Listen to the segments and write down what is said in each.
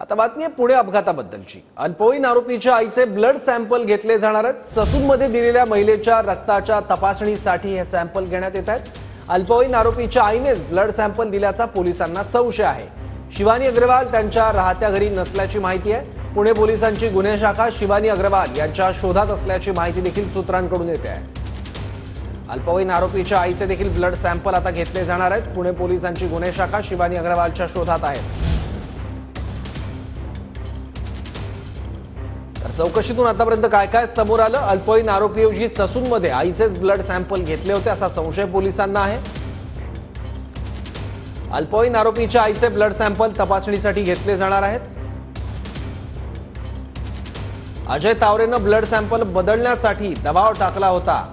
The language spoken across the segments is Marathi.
आता बातमी आहे पुणे अपघाताबद्दलची। अल्पवयीन आरोपीच्या आईचे ब्लड सॅम्पल घेतले जाणार आहेत। ससूनमध्ये दिलेल्या महिलेच्या रक्ताच्या तपासणीसाठी हे सॅम्पल घेण्यात येत आहेत। अल्पवयीन आरोपीच्या आईने ब्लड सॅम्पल दिल्याचा पोलिसांना संशय आहे। शिवानी अग्रवाल त्यांच्या राहत्या घरी नसल्याची माहिती आहे। पुणे पोलिसांची गुन्हे शाखा शिवानी अग्रवाल यांच्या शोधात असल्याची माहिती देखील सूत्रांकडून येते आहे। अल्पवयीन आरोपीच्या आईचे देखील ब्लड सॅम्पल आता घेतले जाणार आहेत। पुणे पोलिसांची गुन्हे शाखा शिवानी अग्रवालच्या शोधात आहे। चौकशीतून आतापर्यंत काय काय समोर आलं? अल्पवयीन आरोपीऐवजी ससूनमध्ये आईचेच ब्लड सॅम्पल घेतले होते असा संशय पोलिसांना आहे। अल्पवयीन आरोपीच्या आईचे ब्लड सॅम्पल तपासणीसाठी घेतले जाणार आहेत। अजय तावरेनं ब्लड सॅम्पल बदलण्यासाठी दबाव टाकला होता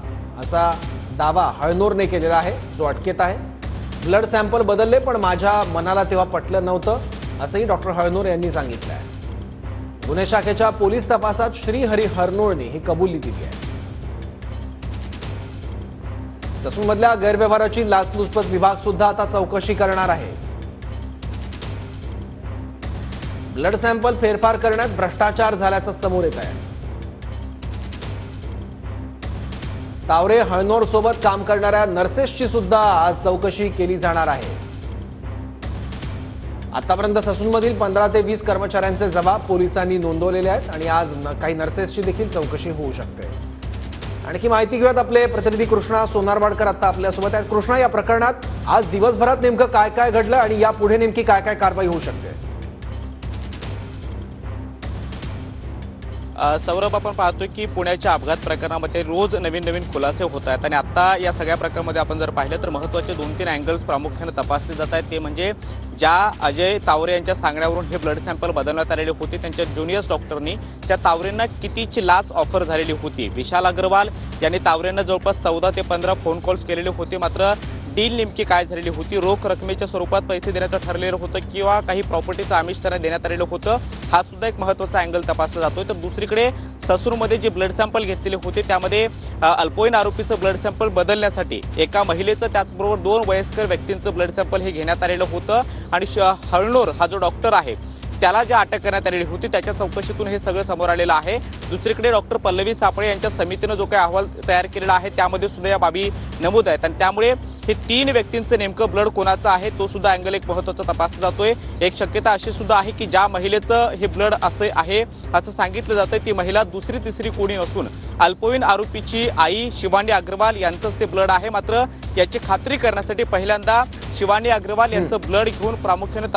असा दावा हळनोरने केलेला आहे, जो अटकेत आहे। ब्लड सॅम्पल बदलले पण माझ्या मनाला तेव्हा पटलं नव्हतं असंही डॉक्टर हळनोर यांनी सांगितलं आहे। गुन्हे शाखेच्या पोलीस तपासात श्रीहरी हरनोळने ही कबुली दिली आहे। ससूनमधल्या गैरव्यवहाराची लाचलुचपत विभाग सुद्धा आता चौकशी करणार आहे। ब्लड सॅम्पल फेरफार करण्यात भ्रष्टाचार झाल्याचं समोर येत आहे। तावरे हळनोर सोबत काम करणाऱ्या नर्सेसची सुद्धा आज चौकशी केली जाणार आहे। आतापर्यंत ससूनमधील 15 ते 20 कर्मचाऱ्यांचे जबाब पोलिसांनी नोंदवलेले आहेत आणि आज काही नर्सेसची देखील चौकशी होऊ शकते। आणखी माहिती घेऊयात, आपले प्रतिनिधी कृष्णा सोनारवाडकर आता आपल्यासोबत आहेत। कृष्णा, या प्रकरणात आज दिवसभरात नेमकं काय काय घडलं आणि यापुढे नेमकी काय काय कारवाई होऊ शकते? सौरभ, आपण पाहतोय की पुण्याच्या अपघात प्रकरणामध्ये रोज नवीन नवीन खुलासे होत आहेत आणि आता या सगळ्या प्रकरणामध्ये आपण जर पाहिलं तर महत्त्वाचे 2-3 अँगल्स प्रामुख्याने तपासले जात आहेत। ते म्हणजे ज्या अजय तावरे यांच्या सांगण्यावरून हे ब्लड सॅम्पल बदलण्यात आलेले होते, त्यांच्या ज्युनियर डॉक्टरनी त्या तावरेंना कितीची लाच ऑफर झालेली होती। विशाल अग्रवाल यांनी तावरेंना जवळपास 14 ते 15 फोन कॉल्स केलेले होते, मात्र डील नेमकी काय झालेली होती? रोख रकमेच्या स्वरूपात पैसे देण्याचं ठरलेलं होतं किंवा काही प्रॉपर्टीचं आमिष त्यांना देण्यात आलेलं होतं? हा सुद्धा एक महत्त्वाचा अँगल तपासला जातोय। तर दुसरीकडे ससूरमध्ये जे ब्लड सॅम्पल घेतलेले होते त्यामध्ये अल्पवयीन आरोपीचं ब्लड सॅम्पल बदलण्यासाठी एका महिलेचं त्याचबरोबर 2 वयस्कर व्यक्तींचं ब्लड सॅम्पल हे घेण्यात आलेलं होतं आणि हळनोर हा जो डॉक्टर आहे त्याला जे अटक करण्यात आलेली होती त्याच्या चौकशीतून हे सगळं समोर आलेलं आहे। दुसरीकडे डॉक्टर पल्लवी सापळे यांच्या समितीनं जो काही अहवाल तयार केलेला आहे त्यामध्ये सुद्धा या बाबी नमूद आहेत आणि त्यामुळे हे 3 व्यक्तींचं नेमकं ब्लड कोणाचं आहे तो सुद्धा अँगल एक महत्त्वाचा तपासला जातोय। एक शक्यता अशी सुद्धा आहे की ज्या महिलेचं हे ब्लड असे आहे असं सांगितलं जातंय ती महिला दुसरी तिसरी कोणी नसून अल्पवयीन आरोपीची आई शिवानी अग्रवाल यांचंच ते ब्लड आहे। मात्र याची खात्री करण्यासाठी पहिल्यांदा शिवानी अग्रवाल यांचं ब्लड घेऊन प्रामुख्याने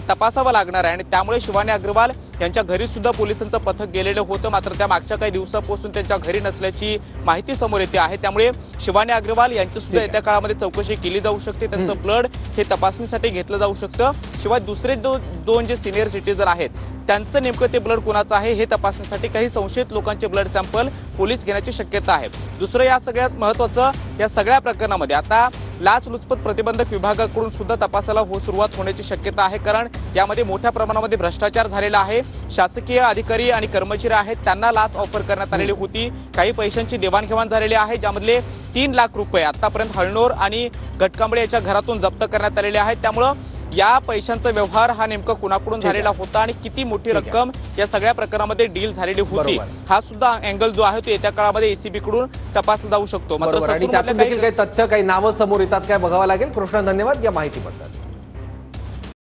तपासावं लागणार आहे आणि त्यामुळे शिवानी अग्रवाल यांच्या घरी सुद्धा पोलिसांचं पथक गेलेलं होतं, मात्र त्या मागच्या काही दिवसापासून त्यांच्या घरी नसल्याची माहिती समोर येते आहे। त्यामुळे शिवानी अग्रवाल यांची सुद्धा येत्या काळामध्ये चौकशी केली जाऊ शकते, त्यांचं ब्लड हे तपासणीसाठी घेतलं जाऊ शकतं। शिवाय दुसरे दोन जे सिनियर सिटीजन आहेत त्यांचं नेमकं ते ब्लड कोणाचं आहे हे तपासण्यासाठी काही संशयित लोकांचे ब्लड सॅम्पल पोलीस घेण्याची शक्यता आहे। दुसरं या सगळ्यात महत्त्वाचं, या सगळ्या प्रकरणामध्ये आता लाचलुचपत प्रतिबंधक विभागाकडून सुद्धा तपासाला सुरुवात होण्याची शक्यता आहे, कारण यामध्ये मोठ्या प्रमाणामध्ये भ्रष्टाचार झालेला आहे। शासकीय अधिकारी आणि कर्मचारी आहेत त्यांना लाच ऑफर करण्यात आलेली होती, काही पैशांची देवाणघेवाण झालेली आहे, ज्यामधले 3 लाख रुपये आतापर्यंत हळनोर आणि घटकांबळे याच्या घरातून जप्त करण्यात आलेले आहेत। त्यामुळं या पैशांचा व्यवहार हा नेमका कुणाकडून झालेला होता आणि किती मोठी रक्कम या सगळ्या प्रकरणामध्ये डील झालेली होती हा सुद्धा अँगल जो आहे तो येत्या काळामध्ये एसीबी कडून तपासला जाऊ शकतो। मात्र काही तथ्य, काही नावं समोर येतात काय बघावं लागेल। कृष्णा, धन्यवाद या माहितीबद्दल।